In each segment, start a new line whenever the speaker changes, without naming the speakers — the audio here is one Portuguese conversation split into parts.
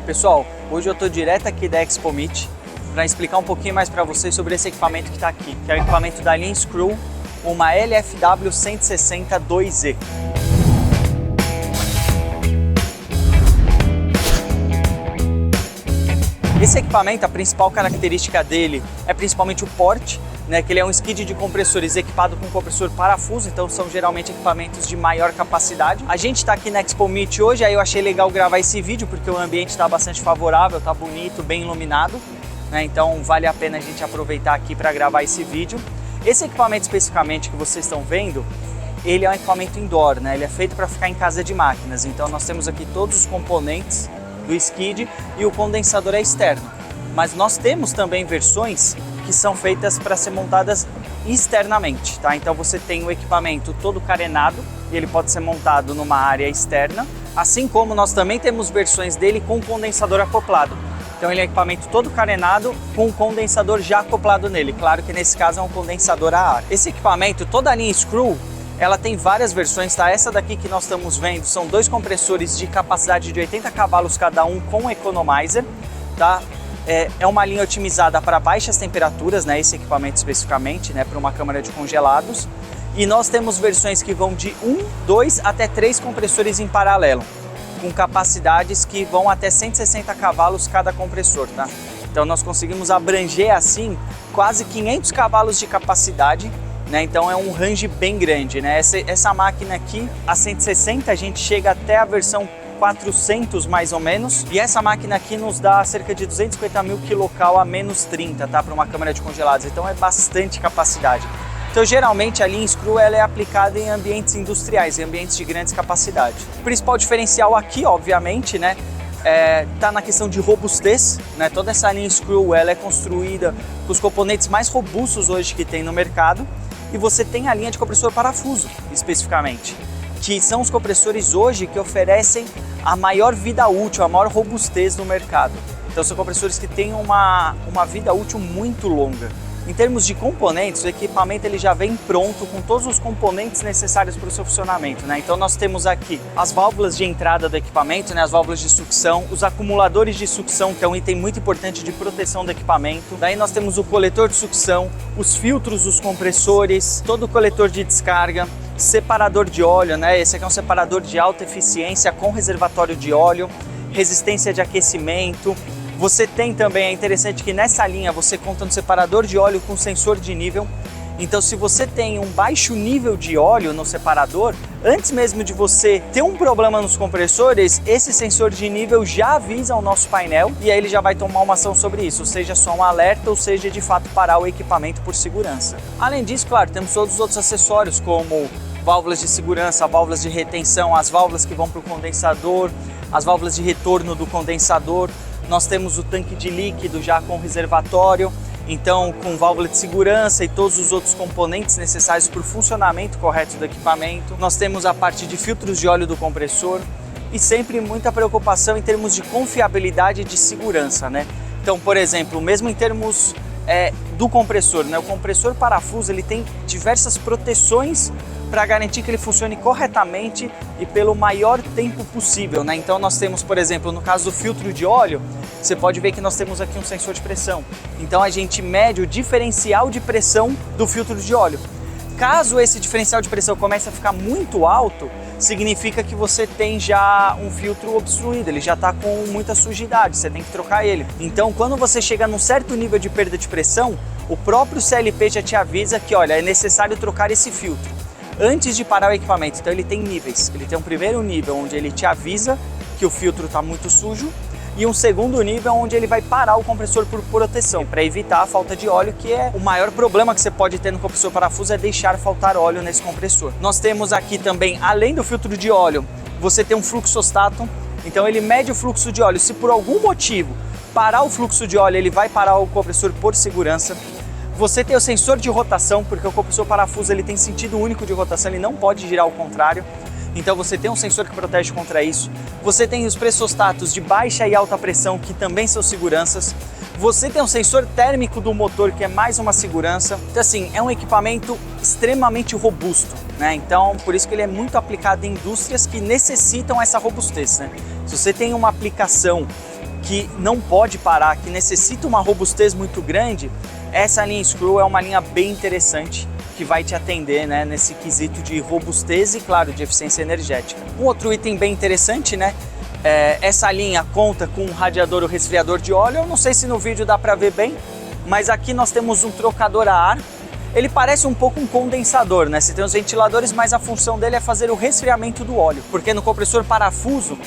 Pessoal, hoje eu estou direto aqui da Expo Meet para explicar um pouquinho mais para vocês sobre esse equipamento que está aqui, que é o equipamento da linha Screw, uma LFW 160 2E. Esse equipamento, a principal característica dele é principalmente o porte, né, que ele é um skid de compressores equipado com compressor parafuso, então são geralmente equipamentos de maior capacidade. A gente está aqui na Expo Meet hoje, aí eu achei legal gravar esse vídeo porque o ambiente está bastante favorável, está bonito, bem iluminado, né, então vale a pena a gente aproveitar aqui para gravar esse vídeo. Esse equipamento especificamente que vocês estão vendo, ele é um equipamento indoor, né, ele é feito para ficar em casa de máquinas, então nós temos aqui todos os componentes do skid e o condensador é externo. Mas nós temos também versões que são feitas para ser montadas externamente, tá? Então você tem o equipamento todo carenado e ele pode ser montado numa área externa, assim como nós também temos versões dele com condensador acoplado. Então ele é equipamento todo carenado com um condensador já acoplado nele. Claro que nesse caso é um condensador a ar. Esse equipamento, toda a linha Screw, ela tem várias versões, tá? Essa daqui que nós estamos vendo são dois compressores de capacidade de 80 cavalos cada um com economizer, tá? É uma linha otimizada para baixas temperaturas, né? Esse equipamento especificamente, né? Para uma câmara de congelados. E nós temos versões que vão de 1, 2 até 3 compressores em paralelo, com capacidades que vão até 160 cavalos cada compressor, tá? Então nós conseguimos abranger assim quase 500 cavalos de capacidade, né? Então é um range bem grande, né? Essa máquina aqui, a 160, a gente chega até a versão 400 mais ou menos, e essa máquina aqui nos dá cerca de 250 mil kcal a menos 30, tá? Para uma câmara de congelados, então é bastante capacidade. Então geralmente a linha Screw ela é aplicada em ambientes industriais, em ambientes de grandes capacidades. O principal diferencial aqui, obviamente, né? Tá na questão de robustez, né? Toda essa linha Screw ela é construída com os componentes mais robustos hoje que tem no mercado, e você tem a linha de compressor parafuso especificamente, que são os compressores hoje que oferecem a maior vida útil, a maior robustez no mercado. Então são compressores que têm uma vida útil muito longa. Em termos de componentes, o equipamento ele já vem pronto com todos os componentes necessários para o seu funcionamento, né? Então nós temos aqui as válvulas de entrada do equipamento, né? As válvulas de sucção, os acumuladores de sucção, que é um item muito importante de proteção do equipamento. Daí nós temos o coletor de sucção, os filtros dos compressores, todo o coletor de descarga, separador de óleo, né? Esse aqui é um separador de alta eficiência com reservatório de óleo, resistência de aquecimento. Você tem também, é interessante que nessa linha você conta no separador de óleo com sensor de nível. Então se você tem um baixo nível de óleo no separador, antes mesmo de você ter um problema nos compressores, esse sensor de nível já avisa o nosso painel e aí ele já vai tomar uma ação sobre isso, seja só um alerta ou seja de fato parar o equipamento por segurança. Além disso, claro, temos todos os outros acessórios como válvulas de segurança, válvulas de retenção, as válvulas que vão para o condensador, as válvulas de retorno do condensador. Nós temos o tanque de líquido já com reservatório, então com válvula de segurança e todos os outros componentes necessários para o funcionamento correto do equipamento. Nós temos a parte de filtros de óleo do compressor e sempre muita preocupação em termos de confiabilidade e de segurança, né? Então, por exemplo, mesmo em termos do compressor, né? O compressor parafuso ele tem diversas proteções para garantir que ele funcione corretamente e pelo maior tempo possível, né? Então nós temos, por exemplo, no caso do filtro de óleo, você pode ver que nós temos aqui um sensor de pressão. Então a gente mede o diferencial de pressão do filtro de óleo. Caso esse diferencial de pressão comece a ficar muito alto, significa que você tem já um filtro obstruído, ele já está com muita sujidade, você tem que trocar ele. Então quando você chega num certo nível de perda de pressão, o próprio CLP já te avisa que, olha, é necessário trocar esse filtro antes de parar o equipamento. Então ele tem níveis, ele tem um primeiro nível onde ele te avisa que o filtro está muito sujo e um segundo nível onde ele vai parar o compressor por proteção, para evitar a falta de óleo, que é o maior problema que você pode ter no compressor parafuso, é deixar faltar óleo nesse compressor. Nós temos aqui também, além do filtro de óleo, você tem um fluxostato, então ele mede o fluxo de óleo. Se por algum motivo parar o fluxo de óleo, ele vai parar o compressor por segurança. Você tem o sensor de rotação, porque o compressor parafuso ele tem sentido único de rotação, ele não pode girar ao contrário. Então você tem um sensor que protege contra isso. Você tem os pressostatos de baixa e alta pressão, que também são seguranças. Você tem um sensor térmico do motor, que é mais uma segurança. Então assim, é um equipamento extremamente robusto, né? Então por isso que ele é muito aplicado em indústrias que necessitam essa robustez, né? Se você tem uma aplicação que não pode parar, que necessita uma robustez muito grande, essa linha Screw é uma linha bem interessante que vai te atender, né, nesse quesito de robustez e, claro, de eficiência energética. Um outro item bem interessante, né, essa linha conta com um radiador ou resfriador de óleo. Eu não sei se no vídeo dá para ver bem, mas aqui nós temos um trocador a ar. Ele parece um pouco um condensador, né? Você tem os ventiladores, mas a função dele é fazer o resfriamento do óleo, porque no compressor parafuso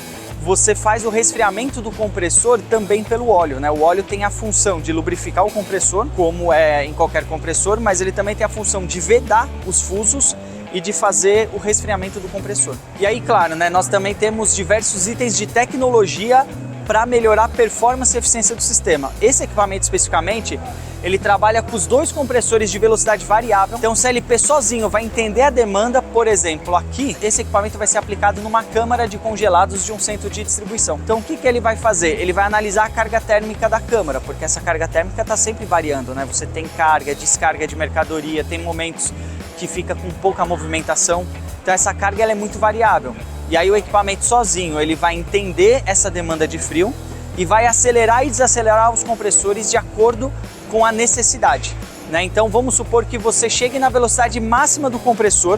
você faz o resfriamento do compressor também pelo óleo, né? O óleo tem a função de lubrificar o compressor, como é em qualquer compressor, mas ele também tem a função de vedar os fusos e de fazer o resfriamento do compressor. E aí, claro, né, nós também temos diversos itens de tecnologia para melhorar a performance e eficiência do sistema. Esse equipamento especificamente, ele trabalha com os dois compressores de velocidade variável. Então, o CLP sozinho vai entender a demanda. Por exemplo, aqui, esse equipamento vai ser aplicado numa câmara de congelados de um centro de distribuição. Então, o que ele vai fazer? Ele vai analisar a carga térmica da câmara, porque essa carga térmica está sempre variando, né? Você tem carga, descarga de mercadoria, tem momentos que fica com pouca movimentação. Então, essa carga ela é muito variável. E aí, o equipamento sozinho, ele vai entender essa demanda de frio e vai acelerar e desacelerar os compressores de acordo com a necessidade, né? Então vamos supor que você chegue na velocidade máxima do compressor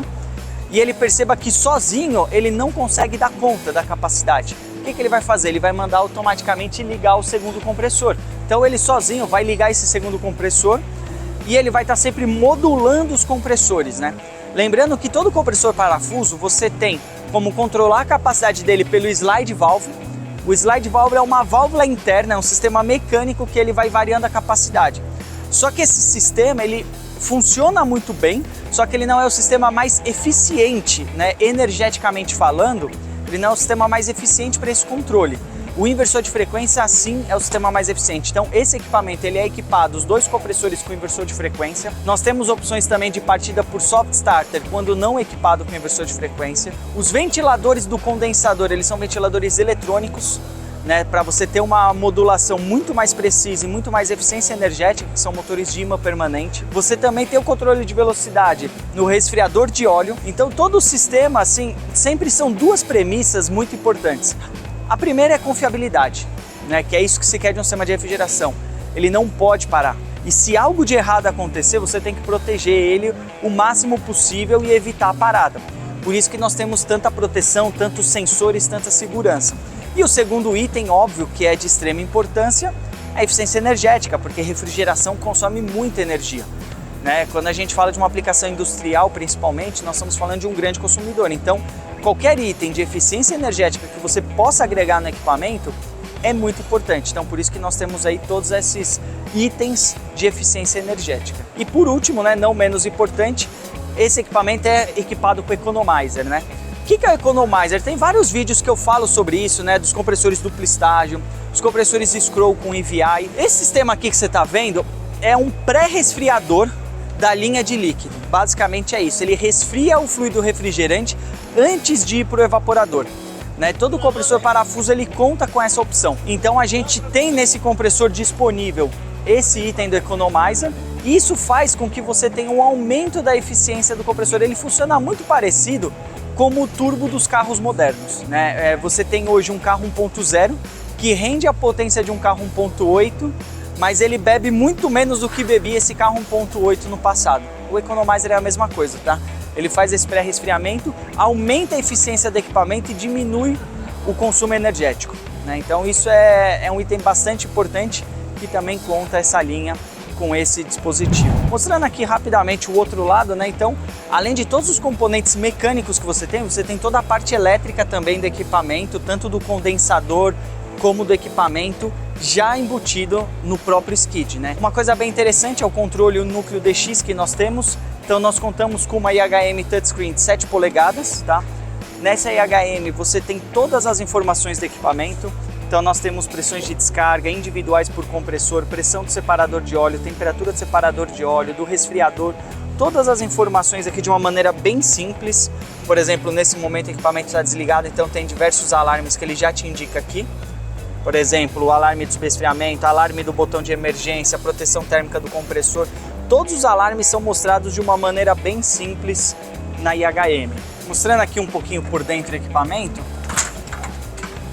e ele perceba que sozinho ele não consegue dar conta da capacidade. O que ele vai fazer? Ele vai mandar automaticamente ligar o segundo compressor. Então ele sozinho vai ligar esse segundo compressor e ele vai estar sempre modulando os compressores, né? Lembrando que todo compressor parafuso você tem como controlar a capacidade dele pelo slide valve. O slide valve é uma válvula interna, é um sistema mecânico que ele vai variando a capacidade. Só que esse sistema ele funciona muito bem, só que ele não é o sistema mais eficiente, né, energeticamente falando, ele não é o sistema mais eficiente para esse controle. O inversor de frequência, sim, é o sistema mais eficiente. Então, esse equipamento ele é equipado, os dois compressores com inversor de frequência. Nós temos opções também de partida por soft starter, quando não equipado com inversor de frequência. Os ventiladores do condensador, eles são ventiladores eletrônicos, né, para você ter uma modulação muito mais precisa e muito mais eficiência energética, que são motores de ímã permanente. Você também tem o controle de velocidade no resfriador de óleo. Então, todo o sistema, assim, sempre são duas premissas muito importantes. A primeira é a confiabilidade, né, que é isso que se quer de um sistema de refrigeração. Ele não pode parar. E se algo de errado acontecer, você tem que proteger ele o máximo possível e evitar a parada. Por isso que nós temos tanta proteção, tantos sensores, tanta segurança. E o segundo item, óbvio, que é de extrema importância, é a eficiência energética, porque refrigeração consome muita energia, né? Quando a gente fala de uma aplicação industrial, principalmente, nós estamos falando de um grande consumidor. Então, qualquer item de eficiência energética que você possa agregar no equipamento é muito importante. Então, por isso que nós temos aí todos esses itens de eficiência energética. E por último, né, não menos importante, esse equipamento é equipado com Economizer, né? O que é o Economizer? Tem vários vídeos que eu falo sobre isso, né? Dos compressores duplo estágio, os compressores Scroll com EVI. Esse sistema aqui que você está vendo é um pré-resfriador da linha de líquido. Basicamente é isso, ele resfria o fluido refrigerante antes de ir para o evaporador, né? Todo compressor parafuso ele conta com essa opção. Então a gente tem nesse compressor disponível esse item do Economizer. E isso faz com que você tenha um aumento da eficiência do compressor. Ele funciona muito parecido como o turbo dos carros modernos, né? Você tem hoje um carro 1.0 que rende a potência de um carro 1.8, mas ele bebe muito menos do que bebia esse carro 1.8 no passado. O Economizer é a mesma coisa, tá? Ele faz esse pré-resfriamento, aumenta a eficiência do equipamento e diminui o consumo energético, né? Então isso é um item bastante importante que também conta essa linha com esse dispositivo. Mostrando aqui rapidamente o outro lado, né? Então, além de todos os componentes mecânicos que você tem toda a parte elétrica também do equipamento, tanto do condensador como do equipamento já embutido no próprio skid, né? Uma coisa bem interessante é o controle, o núcleo DX que nós temos. Então nós contamos com uma IHM touchscreen de 7 polegadas, tá? Nessa IHM você tem todas as informações do equipamento. Então nós temos pressões de descarga individuais por compressor, pressão do separador de óleo, temperatura do separador de óleo, do resfriador, todas as informações aqui de uma maneira bem simples. Por exemplo, nesse momento o equipamento está desligado, então tem diversos alarmes que ele já te indica aqui. Por exemplo, o alarme de resfriamento, alarme do botão de emergência, proteção térmica do compressor. Todos os alarmes são mostrados de uma maneira bem simples na IHM. Mostrando aqui um pouquinho por dentro do equipamento.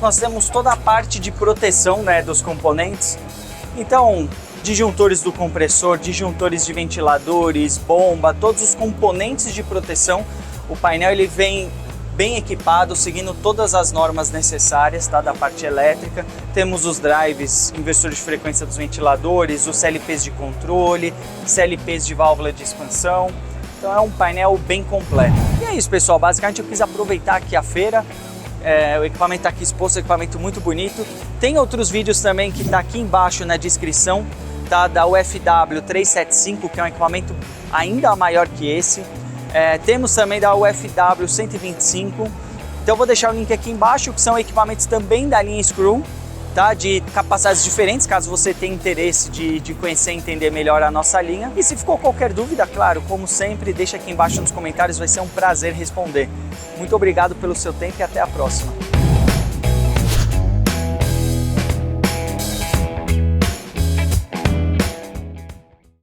nós temos toda a parte de proteção, né, dos componentes. Então, disjuntores do compressor, disjuntores de ventiladores, bomba, todos os componentes de proteção. O painel ele vem bem equipado, seguindo todas as normas necessárias, tá, da parte elétrica. Temos os drives, inversores de frequência dos ventiladores, os CLPs de controle, CLPs de válvula de expansão. Então é um painel bem completo. E é isso, pessoal. Basicamente eu quis aproveitar aqui a feira. O equipamento está aqui exposto, equipamento muito bonito. Tem outros vídeos também que está aqui embaixo na descrição, tá, da UFW 375, que é um equipamento ainda maior que esse. Temos também da UFW 125, então eu vou deixar o link aqui embaixo, que são equipamentos também da linha Screw, tá? De capacidades diferentes, caso você tenha interesse de conhecer e entender melhor a nossa linha. E se ficou qualquer dúvida, claro, como sempre, deixa aqui embaixo nos comentários, vai ser um prazer responder. Muito obrigado pelo seu tempo e até a próxima.